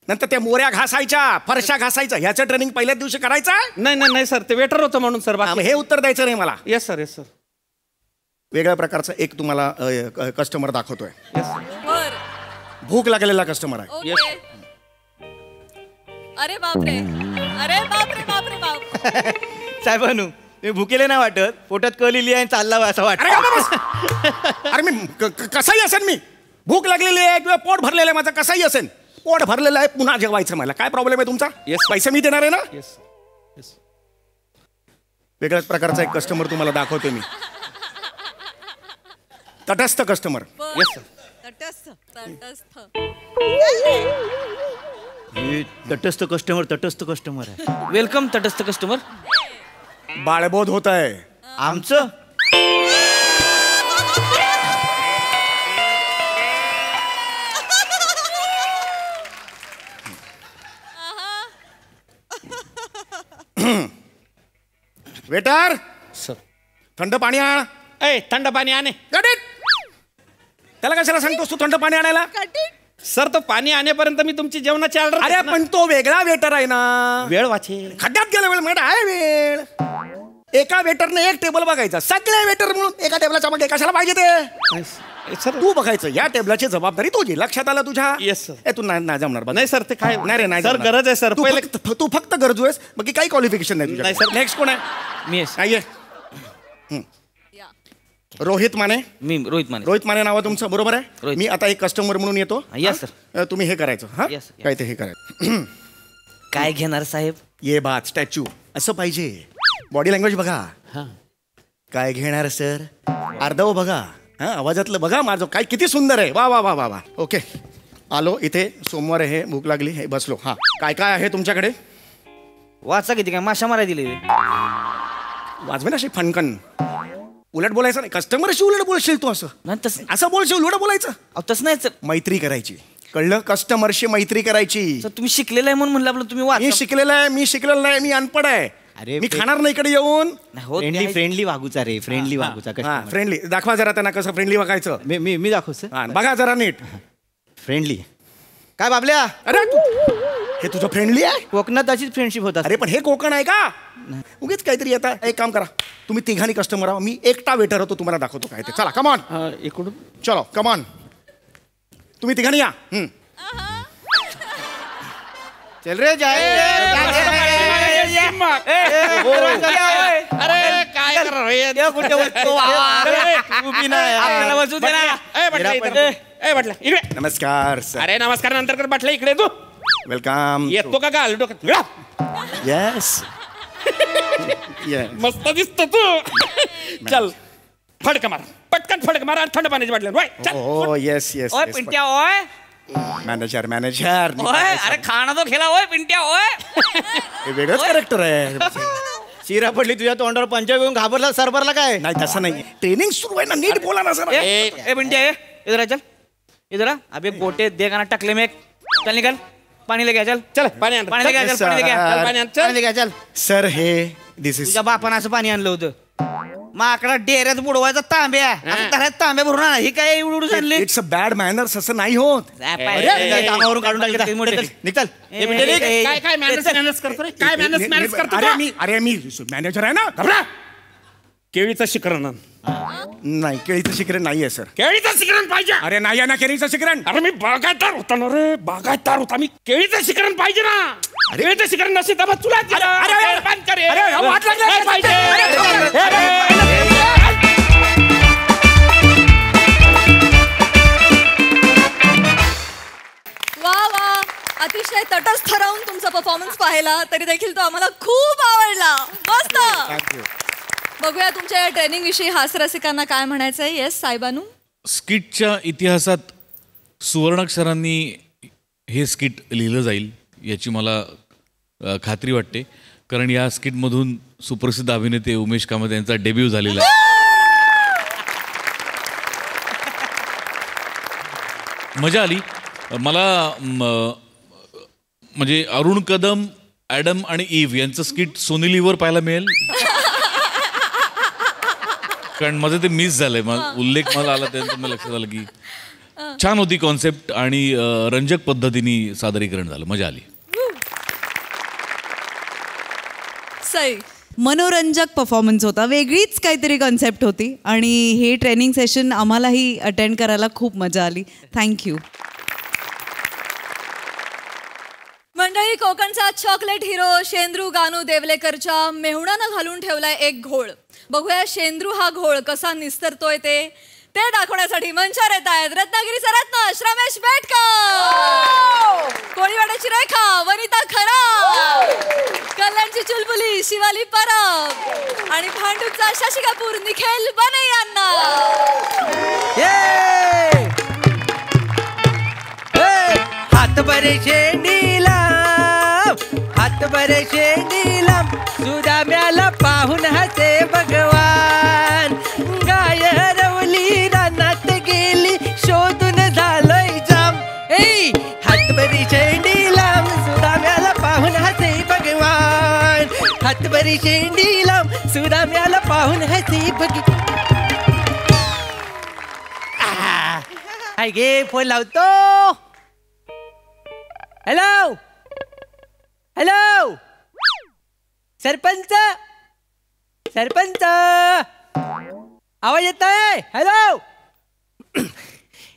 नंतर त्या मोऱ्या घासायच्या, फरशा घासायच्या. ह्याचं ट्रेनिंग पहिल्याच दिवशी करायचं? नाही नाही नाही सर, ते वेटर होतं म्हणून सर. हे उत्तर द्यायचं नाही मला. Yes sir, yes sir. वेगळ्या प्रकारचा एक तुम्हाला कस्टमर दाखवतोय. भूक लागलेला कस्टमर आहे. अरे बापरे, अरे बापरे बापरे बाप. साहेबानू मी भुकेले नाही वाटत, पोटात कळलेली आहे चालला असं वाटत. अरे मी कसाही असेल, मी भूक लागलेली आहे किंवा पोट भरलेलं आहे माझं, कसाही असेल, पोट भरलेलं आहे, पुन्हा जेवायचं मला. काय प्रॉब्लेम आहे तुमचा? पैसे मी देणार आहे ना. वेगळ्याच प्रकारचा एक कस्टमर तुम्हाला दाखवतोय मी. तटस्थ कस्टमर. Yes sir. तटस्थ तटस्थ. तटस्थ कस्टमर, तटस्थ कस्टमर आहे. वेलकम तटस्थ कस्टमर. बाळबोध होत आहे आमचं. वेटर सर, थंड पाणी आण. ए थंड पाणी आणे. त्याला कशाला सांगतोस तू थंड पाणी आणायला? सर तो पाणी आणेपर्यंत मी तुमची जेवणाची ऑर्डर. अरे पण तो वेगळा वेटर आहे ना. वेळ वाचे. खड्ड्यात गेला वेळ म्हणजे आहे वेळ. एका वेटरने एक टेबल बघायचा, सगळे वेटर म्हणून एका टेबलाच्या मागे कशाला पाहिजे ते? तू बघायचं, या टेबलाची जबाबदारी तुझी. लक्षात आलं तुझ्या? Yes sir. तू नाही जमणार. नाही सर, ते काय नाही रे, नाही सर, गरज आहे सर. तू फक्त गरजू आहेस, बाकी काही क्वालिफिकेशन नाही तुझ्या. नाही सर. नेक्स्ट कोण आहे? मी आहे रोहित माने. मी रोहित माने. रोहित माने नाव तुमचं, बरोबर आहे? मी आता एक कस्टमर म्हणून येतो. Yes sir. तुम्ही हे करायचं. हा Yes, काय ते हे करायचं. काय घेणार साहेब? ये बात स्टॅच्यू असं पाहिजे. बॉडी लँग्वेज बघा. काय घेणार सर? अर्धव बघा. हा आवाजातलं बघा माझं काय किती सुंदर आहे. वा वा वा वा वा. ओके, आलो इथे. सोमवार आहे, भूक लागली, हे बसलो. हा काय काय आहे तुमच्याकडे? वाचा किती काय माशा मारा दिले. वाजवे ना अशी फणकन. उलट बोलायचं नाही. कस्टमरशी उलट बोलशील तू. असं असं बोलशील, उलट बोलायचं. तसं नाही सर. मैत्री करायची, कळलं? कस्टमरशी मैत्री करायची. सर तुम्ही शिकलेलं आहे म्हणून म्हणलं आपलं तुम्ही वाचा. मी शिकलेला आहे, मी शिकलेला नाही, मी अनपड आहे. अरे मी खाणार नाही इकडे येऊन. फ्रेंडली वागूचा रे, फ्रेंडली वागूचा. फ्रेंडली दाखवा जरा त्यांना कसं फ्रेंडली वागायचं. मी दाखवू सर. बघा जरा नीट. फ्रेंडली काय बाबल्या? अरे हे तुझं फ्रेंडली आहे? कोकणात अशीच फ्रेंडशिप होता. अरे पण हे कोकण आहे का? उगीच काहीतरी. आता एक काम करा, तुम्ही तिघांनी कस्टमर आहो, मी एकटा वेटर होतो, तुम्हाला दाखवतो काय ते. चला कमान. इकडून चलो कमान. तुम्ही तिघांनी या. चल रे जाए. अरे काय नमस्कार सर. अरे नमस्कार नंतर कर. बाटला इकडे तू. वेलकम. येतो का घाल डोक्यात? येस. मस्त दिसतो तू. चल फडक मार, पटकन फडक मार आणि थंड पाण्याची बाटली. हो येस येस. ओय पिंट्या ओय. Manager manager. ओय अरे खाना तो खेळा. ओय पिंट्या ओय. हे वेगळंच कॅरेक्टर आहे. शिरा पडली तुझ्या तोंडावर, पंचा घेऊन घाबरला सरबरला काय? नाही तसं नाही. ट्रेनिंग सुरू आहे ना, नीट बोला ना सर. ए पिंट्या इधर आ, चल इधर आ. अबे गोटे दे गाना टकले में. चल निकल पाणी लेके चल. चल पाणी आण. पाणी लेके चल. पाणी लेके पाणी आण. पाणी लेके चल. सर हे दिस इज. तुझ्या बापानं असं पाणी आणलं होतं. माकडा डेऱ्यात बुडवायचा तांब्या. असं तांब्या भरून आणा. ही काय एवढं आणले? It's a bad manners. असं नाही होत. कामावरून काढून टाकले निघल. काय काय मॅनेज करतो रे? काय मॅनेज करतो? अरे मी मॅनेजर आहे ना. घबरा. केळीचं शिकरण नाही, केळीचं शिकरण नाहीये सर. केळीचं शिकरण पाहिजे. अरे नाही आहे ना केळीचं शिकरण. अरे मी बागायतदार होता ना रे, बागायतदार होता मी. केळीचं शिकरण पाहिजे ना. केळीचं शिकरण नसेल तर तुला वा वा, अतिशय तटस्थ राहून तुमचा परफॉर्मन्स पाहिला तरी देखील तो आम्हाला खूप आवडला. मस्त. बघूया तुमच्या या ट्रेनिंग विषयी हास्यरसिकांना काय म्हणायचं आहे. येस साहेबानू. स्किटच्या इतिहासात सुवर्णाक्षरांनी हे स्किट लिहिलं जाईल याची मला खात्री वाटते, कारण या स्किटमधून सुप्रसिद्ध अभिनेते उमेश कामत यांचा डेब्यू झालेला आहे. मजा आली मला. म्हणजे अरुण कदम, ॲडम आणि इव्ह यांचं स्किट सोनी लिव्हवर पाहायला मिळेल, कारण माझं ते मिस झालंय. उल्लेख मला आला त्यानंतर मला लक्षात आलं की छान होती कॉन्सेप्ट आणि रंजक पद्धतीने सादरीकरण झालं. मजा आली. मनोरंजक परफॉर्मन्स होता, वेगळीच काहीतरी कॉन्सेप्ट होती आणि हे ट्रेनिंग सेशन आम्हालाही अटेंड करायला खूप मजा आली. थँक्यू. मंडळी, कोकणचा चॉकलेट हिरो शेंद्रू गानू देवलेकरच्या मेहुणानं घालून ठेवलाय एक घोळ. बघूया शेंद्रू हा घोळ कसा निस्तरतोय ते दाखवण्यासाठी मंचावर येत आहेत रत्नागिरीचा रत्न श्रमेश बेटकर, कोळीवाड्याची रेखा वनिता खरा, कल्याणची चुलबुली शिवाली परब आणि भांडूपचा शशी कपूर निखिल बने यांना. हात बरे शेंडीला, हात बरे शेंडीला, सुदाम्याला पाहून हसे भगवान. गाय हरवली रानात गेली, शोधून झालोय जाम. हात बरी शेंडीला, सुदाम्याला पाहून हसे भगवान. हात बरी शेंडीला, सुदाम्याला पाहून हसे भगवान. हाय गे, फोन लावतो. हॅलो हॅलो, सरपंच सरपंच, आवाज येत आहे? हॅलो.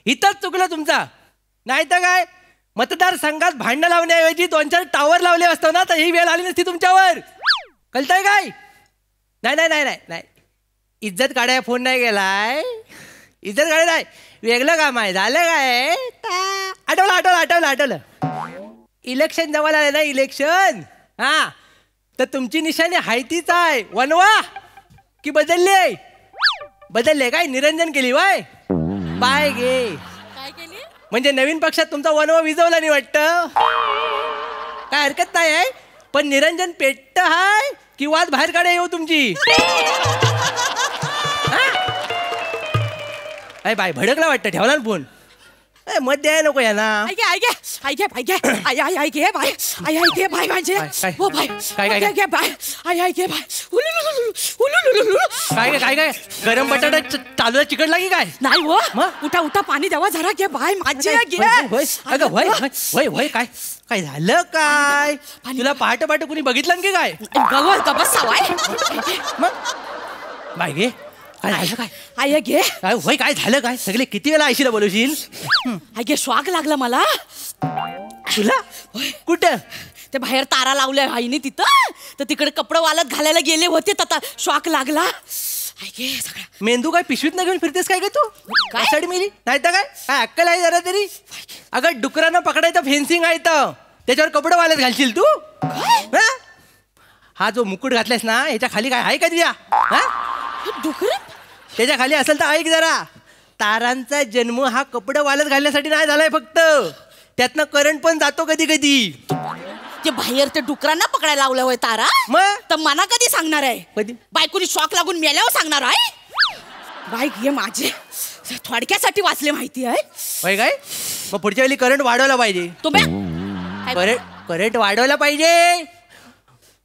इथंच चुकलं तुमचा, नाही तर काय मतदारसंघात भांडण लावण्याऐवजी 2-4 टावर लावले असतो ना, तर ही वेळ आली नसती तुमच्यावर. कळतंय काय? नाही नाही नाही नाही नाही, इज्जत काढाय फोन नाही गेलाय, इज्जत काढाय नाही, वेगळं काम आहे. झालं काय? आठवलं आठवलं आठवलं आठवलं, इलेक्शन जवळ आलं ना, इलेक्शन. हा, तर तुमची निशाणी हाय तीच आहे. वनवा की बदलले? बदलले काय? निरंजन केली वाय बाय गे. काय केली? म्हणजे नवीन पक्षात तुमचा वनवा विजवला नाही वाटतं. काय हरकत नाही आहे, पण निरंजन पेट्ट हाय की वाद बाहेर काढा येऊ तुमची. अय बाय, भडकला वाटतं, ठेवला ना फोन. मत द्याय नको या ना. काय काय काय गरम बटाटा चालू चिकटला की काय? नाही हो, उठा उठा, पाणी द्यावा जरा. घे बाय माझी. अगं वय वय वय, काय काय झालं? काय तुला पहाटे पहाटे कुणी बघितलं की काय? बाय गे, काय झालं? काय आय घे. काय वय, काय झालं? काय सगळे किती वेळा आईशीला बोलवशील? आय घे, श्वाक लागला मला. तुला कुठं? ते बाहेर तारा लावल्या आईने तिथं, तर तिकडे कपडे वालत घालायला गेले होते, तर श्वाक लागला. आय घे सगळा. मेंदू काय पिशवीत न घेऊन फिरतेस काय ग तू? काय साडी मेली नाही तर काय? काय अक्कल आहे जरा तरी? अगं डुकरांना पकडायचं फेन्सिंग आहे तर त्याच्यावर कपडे वालत घालशील तू? हा जो मुकुट घातलायस ना, ह्याच्या खाली काय आहे का तुझ्या? डुकर त्याच्या खाली असेल तर ऐक जरा, तारांचा जन्म हा कपडे वालत घालण्यासाठी नाही झालाय फक्त, त्यातनं करंट पण जातो कधी कधी. ते बाहेर ते डुकरांना पकडायला लावलं होय तारा, मग तर मना कधी सांगणार आहे? कधी? बायकोनी शॉक लागून मेल्यावर सांगणार आहे? बाईक हे माझे थोडक्यासाठी वाचले माहिती आहे. होय काय? मग पुढच्या वेळी करंट वाढवला पाहिजे. तुम्ही करंट वाढवला पाहिजे.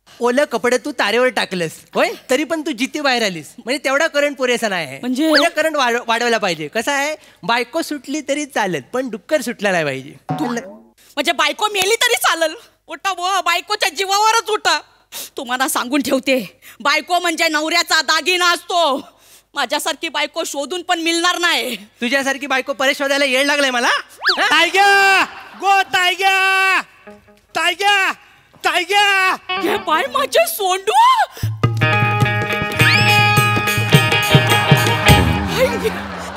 ओलं कपडे तू तारेवर टाकलंस होय, तरी पण तू जिथे बाहेर आलीस, म्हणजे तेवढा करंट पुरेसा नाही. म्हणजे करंट वाढवला पाहिजे. कसं आहे, बायको सुटली तरी चालेल, पण डुक्कर सुटला नाही पाहिजे. म्हणजे बायको मेली तरी चालेल? उठा वो, बायकोच्या जीवावरच उठा. तुम्हाला सांगून ठेवते, बायको म्हणजे नवऱ्याचा दागिना असतो. माझ्यासारखी बायको शोधून पण मिळणार नाही. तुझ्यासारखी बायको परेश शोधायला येड लागलाय मला. टायग्या गो, टायग्या टायग्या टायग्या. हे बाय माझे सोंडू.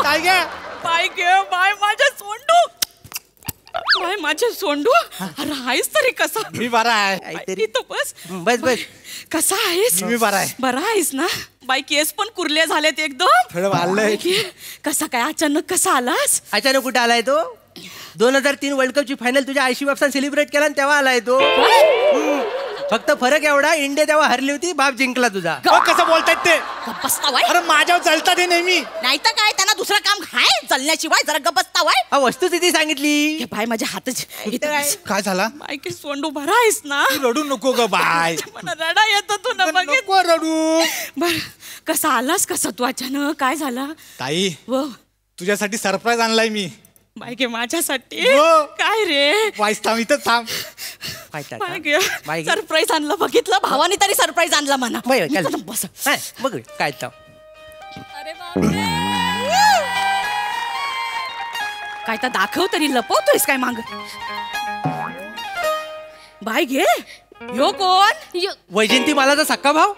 टायग्या बाय गे, बाय माझे सोंडू. बाय माझे सोंडू. अरे आहेस तरी कसा? मी बरा आहे. इथं बस बस बस. कसा आहेस? मी बरा आहे. बरा आहेस ना? बाई केस पण कुरले झालेत एकदम. थोडं वाढलंय. कसा काय अचानक कसा आलास? अचानक कुठे आलाय तो? 2003 वर्ल्ड कपची फायनल तुझ्या आयशी बापसान सेलिब्रेट केला आणि तेव्हा आलाय तो. फक्त फरक एवढा, इंडिया तेव्हा हरली होती, बाप जिंकला तुझा. कसं बोलतायत ते? अरे माझ्यावर चालतात ते नेहमी. नाही तर काय, त्यांना दुसरं काम हाय चालण्याशिवाय. जरा गप बसतावाय. वस्तुस्थिती सांगितली. बाय माझ्या हातच काय झाला? बाय की सोंडू भरा आहेस ना. रडू नको ग बाय. मला रडा येतो तू ना. नको रडू. बर कसा आलास कसा तू अचानक? काय झाला ताई? तुझ्यासाठी सरप्राईज आणलाय मी. बाय गे माझ्यासाठी? हो. काय रे? वाईस थांब इथं थांब. सरप्राईज आणलं बघितलं भावाने तरी सरप्राईज आणला म्हणा. बस बघ काय काय तर दाखव तरी, लपवतोयस काय माग? बाय घे. यो कोण? वैजयंती मला तर सक्का भाव.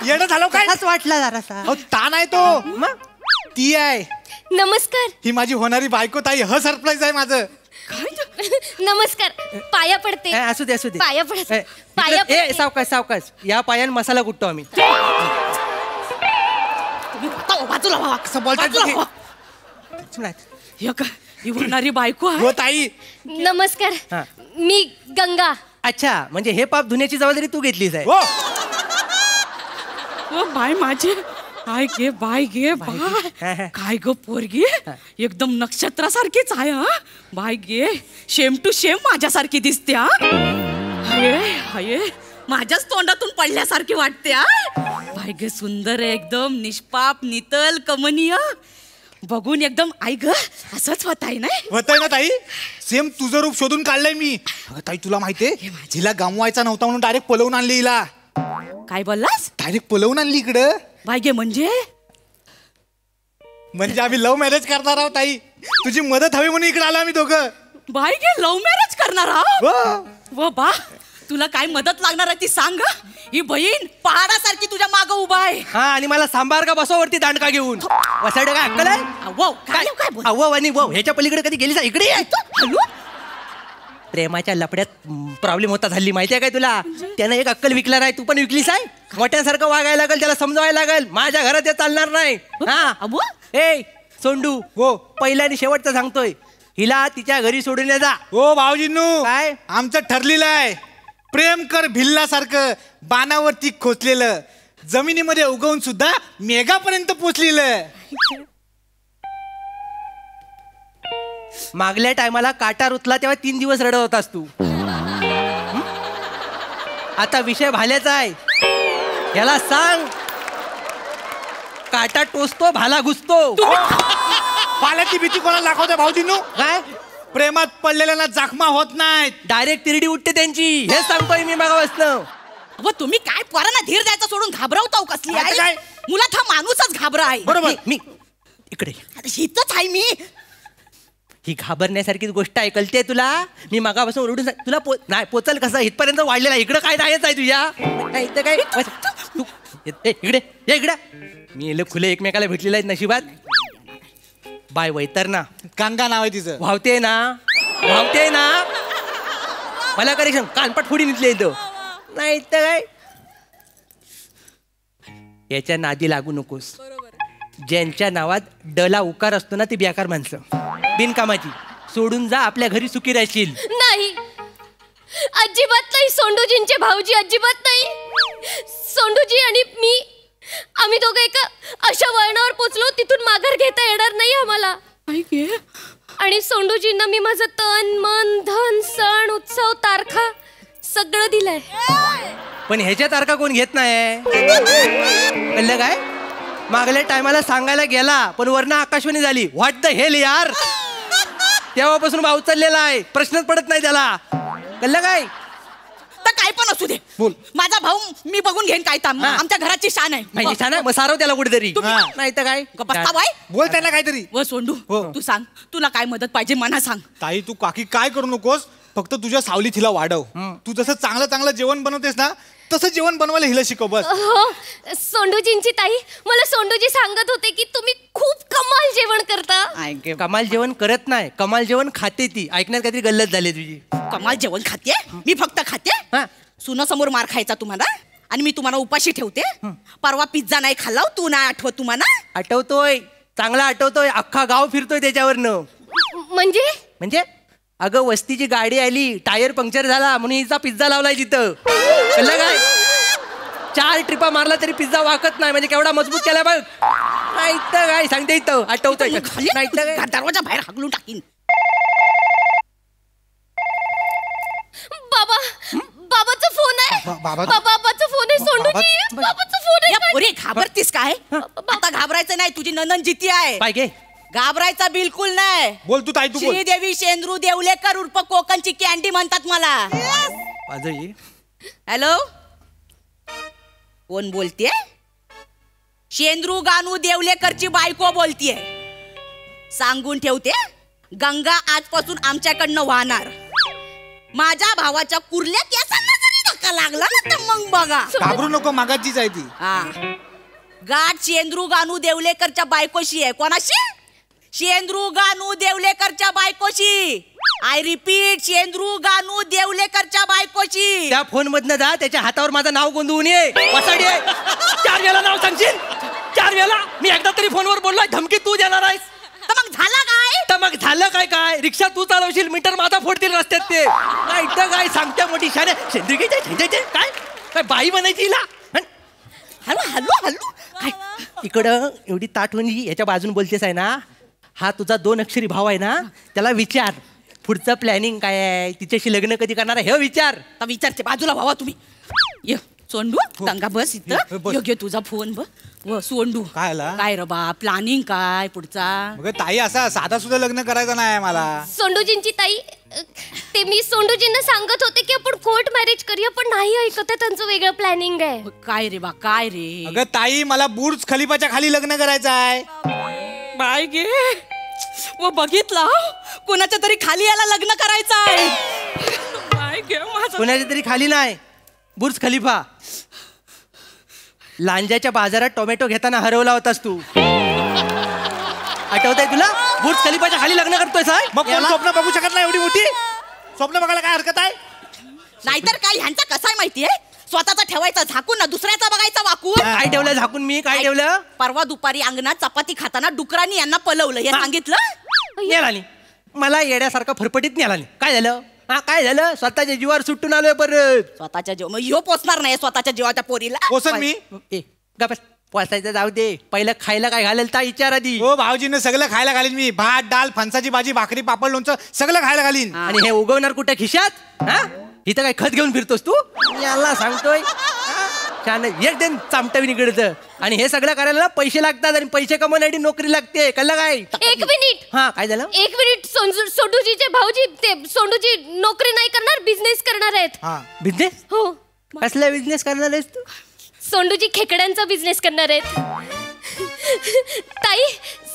येणं झालं काय? वाटला जरासा. तान आहे तो. मग ती आहे. नमस्कार. ही माझी होणारी बायको ताई. ह सरप्राईज आहे माझं. नमस्कार. पाया पडते. असू दे असू दे. पाया पडते. पाया पडते. सावकाश सावकाश. या पायान मसाला कुटतो आम्ही. बाजूला व्हा. कसं बोलतात? ही होणारी बायको आहे. हो ताई. नमस्कार. मी गंगा. अच्छा, म्हणजे हे पाप धुण्याची जबाबदारी तू घेतलीस आहे. बाय माझे. काय गे बाय गे बाय. काय ग पोरगी एकदम नक्षत्रासारखीच आहे. हा बाय गे. शेम टू शेम माझ्यासारखी दिसते. हाय माझ्याच तोंडातून पडल्यासारखी वाटते. बाय गे सुंदर आहे एकदम, निष्पाप नितल कमनीय. बघून एकदम आई ग असंच होत आहे. नाही होत आहे ना ताई? सेम तुझं रूप शोधून काढलंय मी. ताई तुला माहितीये हिला गमवायचा नव्हता म्हणून डायरेक्ट पलवून आणली हिला. काय बोललास? डायरेक्ट पलवून आणली इकडं. बाय गे म्हणजे आम्ही लव्ह मॅरेज करणार आहोत ताई. तुझी मदत हवी म्हणून इकडे आलो आम्ही दोघं. बाय गे लव्ह मॅरेज करणार आहोत? व बा तुला काय मदत लागणार आहे ती सांग. ही बहीण पहाडासारखी तुझ्या माग उभा आहे. हा आणि मला सांबार का बसवावरती दांडका घेऊन. वसाड काय अक्कल आहे? अव्वा आणि ह्याच्या पलीकडे कधी गेलीस? इकडे हॅलो. प्रेमाच्या लपड्यात प्रॉब्लेम होता हल्ली, माहितीये काय तुला? त्यानं एक अक्कल विकला नाही, तू पण विकलीस आहे. मोठ्यासारखं वागायला लागेल, त्याला समजावायला लागेल. माझ्या घरात हे चालणार नाही. ए सोंडू, हो पहिला आणि शेवटचं सांगतोय, हिला तिच्या घरी सोडून ये जा. हो भाऊजींनू, काय आमचं ठरलेलं आहे. प्रेम कर भिल्लासारखं, बाणावरती खोचलेलं, जमिनीमध्ये उगवून सुद्धा मेघापर्यंत पोचलेलं. मागल्या टायमाला काटा रुतला तेव्हा 3 दिवस रडत होतास तू. आता विषय भाल्याचा आहे. याला सांग काटा टोचतो भाला घुसतो. भाल्याची भीती कोणाला दाखवते भाऊजींनू? काय प्रेमात पडलेल्यांना जखमा होत नाहीत, डायरेक्ट तिरडी उठते त्यांची. हे सांगतोय मी मागापासनं. अहो तुम्ही काय पोरांना धीर द्यायचा सोडून घाबरवताव कसली आहे? मुलात हा माणूसच घाबरा आहे. बरोबर. मी इकडे हितच आहे मी. ही घाबरण्यासारखीच गोष्ट आहे, कळते तुला? मी मागापासून ओरडून तुला नाही पोचल कसं इथपर्यंत वाढलेला. इकडं काय नाहीच आहे तुझ्या. इथं काय तू इकडे ये इकडे. मी खुले एकमेकाला भेटलेले आहेत नशिबात. बाय वैतरणा गंगा नाव आहे तिचं. भावते ना भावते ना. मला करेक्शन कानपट फोडी निघले इथं. नाही तर काय याच्या नादी लागू नकोस. ज्यांच्या नावात डला उकार असतो ना ती बेकार माणसं, बिनकामाची. सोडून जा, आपल्या घरी सुखी राहशील. नाही अजिबात नाही. सोंडूजींचे भाऊजी अजिबात नाही. सोंडूजी आणि मी आम्ही दोघं एका अशा वळणावर पोचलो तिथून माघार घेता येणार नाही आम्हाला. आणि सोंडूजींना मी माझं तन मन धन सण उत्सव तारखा सगळं दिलंय. पण ह्याच्या तारखा कोण घेत नाही. कळलं काय? मागल्या टायमाला सांगायला गेला पण वरनं आकाशवाणी झाली. व्हॉट द हेल यार. तेव्हापासून भाऊ चाललेला आहे, प्रश्नच पडत नाही त्याला. कळलं काय? तर काय पण असू दे, बोल. माझा भाऊ मी बघून घेईन काय ताम. आमच्या घराची शान आहे. छान आहे, मग सारव त्याला कुठेतरी. नाही तर काय बोल त्यांना काहीतरी. व सोंडू तू सांग, तुला काय मदत पाहिजे मना सांग. ताई तू काकी काय करू नकोस, फक्त तुझ्या सावलीत हिला वाढव. तू जसं चांगलं चांगलं जेवण बनवतेस ना तसं जेवण बनवायला हिला शिकव बस. हो सोंडूजींची ताई मला सोंडूजी सांगत होते की तुम्ही खूप कमाल जेवण करता. कमाल जेवण करत नाही, कमाल जेवण खाते ती. ऐकण्यात काहीतरी गल्लत झाली तुझी. कमाल जेवण खाते मी, फक्त खाते. सुनासमोर मार खायचा तुम्हाला आणि मी तुम्हाला उपाशी ठेवते. परवा पिझ्झा नाही खाल्ला, तू नाही आठवत तुम्हाला? आठवतोय. चांगला आठवतोय, अख्खा गाव फिरतोय त्याच्यावरनं. म्हणजे अगं वस्तीची गाडी आली, टायर पंक्चर झाला म्हणून हिचा पिझ्झा लावलाय तिथं. कळलं काय? 4 ट्रिपा मारला तरी पिझ्झा वाकत नाही. म्हणजे केवढा मजबूत केलाय बघ. नाही तर काय सांगते इथं आठवतोय. नाही तर दरवाजा बाहेर हाकलून टाकीन. बाबाचा फोन आहे. बाबाचा फोन आहे. सोंडूजी बाबाचा फोन आहे. पुरे घाबरतीस काय? आता घाबरायचं नाही, तुझी ननन जिती आहे. काय गे? घाबरायचा बिलकुल नाही. बोल तू ताई, तू बोल. श्रीदेवी शेंद्रू देवलेकर उर्फ कोकणची कॅन्डी म्हणतात मला. हॅलो, कोण बोलतेय? शेंद्रू गानू देवलेकरची बायको बोलतीये. सांगून ठेवते, गंगा आजपासून आमच्याकडनं वाहणार. माझ्या भावाच्या कुर्ल्या केसांना जरी धक्का लागला ना तर मग बघा. घाबरू नको, मागाचीच आहे ती. गाठ शेंद्रू गानू देवलेकरच्या बायकोशी आहे. कोणाशी? शेंद्रू गानू देवलेकरच्या बायकोशी. I repeat, शेंद्रू Ganu देवलेकरच्या बायकोशी. त्या फोन मधनं जा, त्याच्या हातावर माझं नाव गोंधळून ये. वसाडी आहे. 4 वेळा नाव सांगशील? 4 वेळा? मी एकदा तरी फोनवर बोललोय, धमकी तू देणार आहेस. तर मग झालं काय? तर मग झालं काय? काय रिक्षा तू चालवशील, मीटर माझा फोडतील रस्त्यात ते. नाही तर काय सांगते मोठी शाने. शेंद्रीचे काय काय बाई बनायची हिला. Hello hello hello. काय इकडं एवढी ताटवणी याच्या बाजून बोलतेस आहे ना. हा तुझा 2 अक्षरी भाव आहे ना, त्याला विचार पुढचं प्लॅनिंग काय आहे, तिच्याशी लग्न कधी करणार आहे हे विचार. विचारते बाजूला व्हावा तुम्ही. ये सोंडू, गंगा बस इथं. योग्य तुझा फोन बघ. सोंडू काय रे बा, प्लॅनिंग काय पुढचा? ताई असा साधा सुद्धा लग्न करायचं नाही मला. सोंडूजींची ताई, ते मी सोंडूजींना सांगत होते की आपण कोर्ट मॅरेज करूया, पण नाही ऐकत. त्यांचं वेगळं प्लॅनिंग आहे. काय रे बा, काय रे? अगं ताई, मला बुर्ज खलिफाच्या खाली लग्न करायचं आहे. बाय गे, व बघितला कोणाच्या तरी खाली याला लग्न करायचं आहे. कोणाच्या तरी खाली नाही, बुर्ज खलिफा. लांजाच्या बाजारात टोमॅटो घेताना हरवला होतास तू, आठवतंय तुला? बुर्ज खलिफाच्या खाली लग्न करतोय साहेब. मग कोण स्वप्न बघू शकत नाही एवढी मोठी? स्वप्न बघायला काय हरकत आहे? नाहीतर काय, ह्यांचा कसा आहे माहितीये, स्वतःचा ठेवायचा झाकून ना दुसऱ्याचा बघायचा वाकून. काय ठेवलं झाकून? मी काय ठेवलं? परवा दुपारी अंगणात चपाती खाताना डुकरांनी यांना पलवलं हे सांगितलं. नेला नाही मला, येड्यासारखा फरफटीत नेला नाही. काय झालं? काय झालं? स्वतःच्या जीवावर सुटून आलोय परत. स्वतःच्या जीव मग ह्यो पोचणार नाही स्वतःच्या जीवाच्या पोरीला. पोसन मी पोचायचं जाऊ दे, पहिलं खायला काय घालेल ता विचार आधी. हो भाऊजीनं सगळं खायला घालीन मी. भात डाळ फणसाची भाजी भाकरी पापड लोणचं सगळं खायला घालीन. आणि हे उगवणार कुठे खिशात? इथं काय खत घेऊन फिरतोस तू? याला सांगतोय छान एक दिन चामटवी निघडतं. आणि हे सगळं करायला पैसे लागतात, आणि पैसे कमवण्यासाठी नोकरी लागते. कळलं काय? 1 मिनिट. हा काय झालं? 1 मिनिट. सोंडूजीचे भाऊजी, ते सोंडूजी नोकरी नाही करणार, बिझनेस करणार आहेत. बिझनेस? हो. कसला बिझनेस करणार आहेस तू? सोंडूजी खेकड्यांचा बिझनेस करणार आहेत. ताई,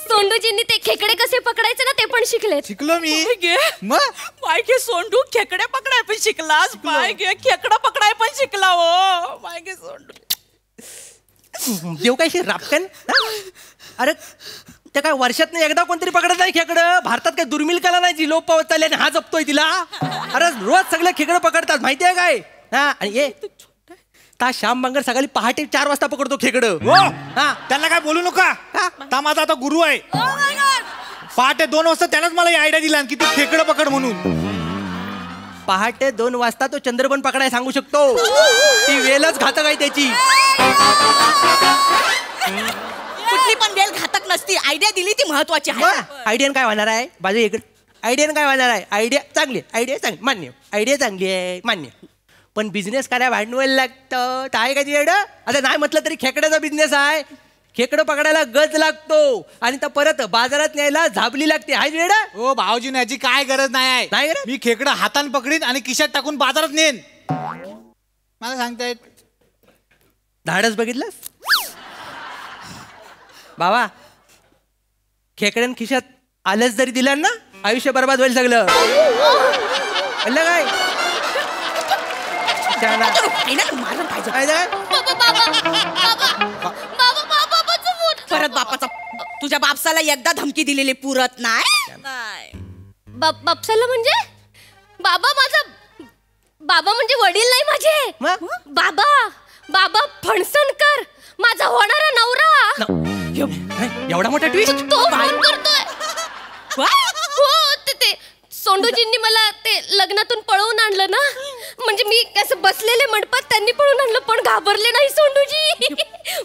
सोंडूजींनी ते खेकडे कसे पकडायचे ना ते पण शिकलेत. शिकलो मी. मग मायके सोंडू खेकडे पकडाय पण शिकलास. मायके खेकडा पकडाय पण शिकला. हो मायके सोंडू देव काय रापकन. अरे ते काय वर्षात एकदा कोणतरी पकडत नाही खेकडं? भारतात काय दुर्मिळ कला नाही जी लोप पावत चालली आणि हा जपतोय तिला? अरे रोज सगळे खेकडं पकडतात माहितीये काय? आणि ये श्याम बांगर सकाळी पहाटे 4 वाजता पकडतो खेकडं. त्यांना काय बोलू नका. ता माझा आता गुरु आहे. पहाटे 2 वाजता त्यानंच मला आयडिया दिला की तू खेकडं पकड म्हणून. पहाटे 2 वाजता तो चंद्रबन पकडाय सांगू शकतो. ती वेलच घातक आहे त्याची. कुठली पण वेल घातक नसती. आयडिया दिली ती महत्वाची आहे. आयडियान काय होणार आहे बाजू इकडे? आयडियान काय होणार आहे? आयडिया चांगली, आयडिया चांगली, मान्य. आयडिया चांगली आहे, मान्य. पण बिझनेस करायला भांडवल लागतं. आहे का तिकडं? आता नाही म्हटलं तरी खेकड्याचा बिझनेस आहे. खेकडं पकडायला गज लागतो, आणि तर परत बाजारात न्यायला झाबली लागते. आहे वेडा? हो भाऊजी, याची काय गरज नाही आहे. मी खेकडं हातान पकडीन आणि खिशात टाकून बाजारात नेन. मला सांगतायत धाडस बघितलं बाबा? खेकड्यान खिशात आलंच जरी दिलं ना, आयुष्य बर्बाद होईल सगळं. कळलं काय? परत बापाचा, तुझ्या बापसाला एकदा धमकी दिलेली पुरत नाही. बापसाला म्हणजे? बाबा म्हणजे वडील नाही माझे. बाबा फणसणकर, माझा होणारा नवरा. एवढा मोठा ट्विस्ट तो फोन करतोय. हो ते सोंडूजींनी मला ते लग्नातून पळवून आणलं ना, म्हणजे मी असं बसलेले मंडपात त्यांनी पळून आणलं, पण घाबरले नाही सोंडूजी.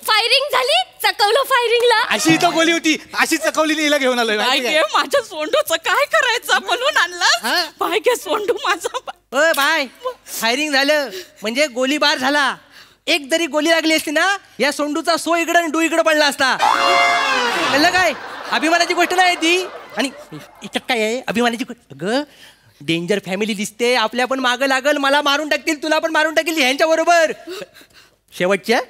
फायरिंग झाली, चकवलं फायरिंगला. अशी इथं गोली होती, अशी चकवलेली हिला घेऊन आलोय. माझ्या सोंडूचं काय करायचं, म्हणून आणलं. बाय गे सोंडू माझा. बाय फायरिंग झालं म्हणजे गोलीबार झाला. एक जरी गोली लागली असती ना, या सोंडूचा सो इकडं आणि डू इकडं पडला असता. कळलं काय? अभिमानाची गोष्ट नाही ती. आणि इथं काय आहे अभिमानाची गोष्ट? अगं डेंजर फॅमिली दिसते, आपल्या पण मागं लागल, मला मारून टाकतील, तुला पण मारून टाकतील ह्यांच्या बरोबर. शेवटच्या,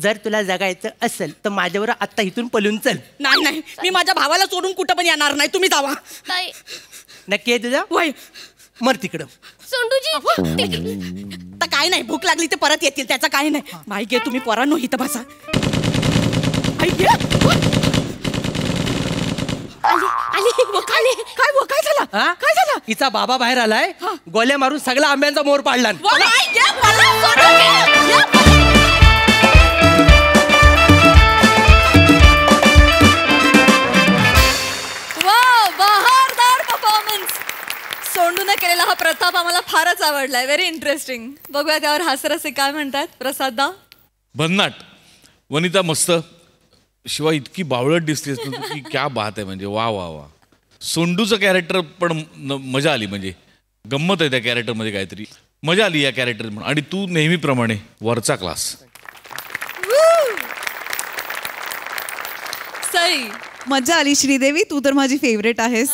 जर तुला जगायचं असेल तर माझ्यावर आत्ता इथून पळून चल. नाही, मी माझ्या भावाला सोडून कुठं पण येणार नाही, तुम्ही जावा. नक्की आहे तुझा? वय मर तिकडं. सोंडूजी तर काय नाही, भूक लागली ते परत येतील, त्याचं काय नाही. बाई गे तुम्ही पोरांनो इथं बसा. काय झालं? काय झालं? हिचा बाबा बाहेर आलाय, गोल्या मारून सगळा आंब्यांचा मोर पाडला. बहारदार परफॉर्मन्स. सोंडूने केलेला हा प्रताप आम्हाला फारच आवडलाय. Very interesting. बघूया त्यावर हास्यरसिक काय म्हणतात. प्रसाददा. भन्नाट. वनिता मस्त. शिवाय इतकी बावळट दिसतेस तू की क्या बात आहे, म्हणजे वा वा वा. सोंडूचं कॅरेक्टर पण मजा आली, म्हणजे गंमत आहे त्या कॅरेक्टरमध्ये, काहीतरी मजा आली या कॅरेक्टर म्हणून. आणि तू नेहमीप्रमाणे वरचा क्लास. सई मजा आली. श्रीदेवी तू तर माझी फेवरेट आहेस.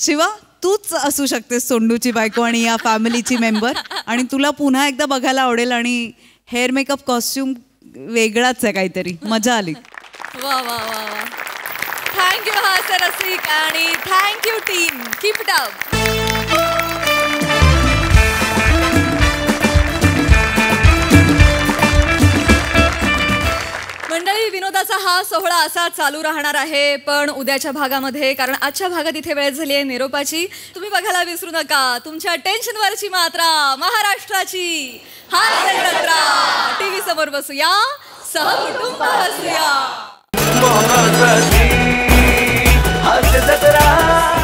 शिवा तूच असू शकतेस सोंडूची बायको आणि या फॅमिलीची मेंबर, आणि तुला पुन्हा एकदा बघायला आवडेल. आणि हेअर मेकअप कॉस्ट्युम वेगळाच आहे काहीतरी, मजा आली. वा वा वा वा. थँक्यू हास्यरसिक आणि thank you team. Keep it up. मंडळी, विनोदाचा हा सोहळा असा चालू राहणार आहे, पण उद्याच्या भागामध्ये, कारण आजच्या भागात इथे वेळ झाली आहे निरोपाची. तुम्ही बघायला विसरू नका तुमच्या टेन्शनवरची मात्रा, महाराष्ट्राची हास्य जत्रा. टीव्ही समोर बसूया, सहकुटुंब हसूया. हास्य जत्रा.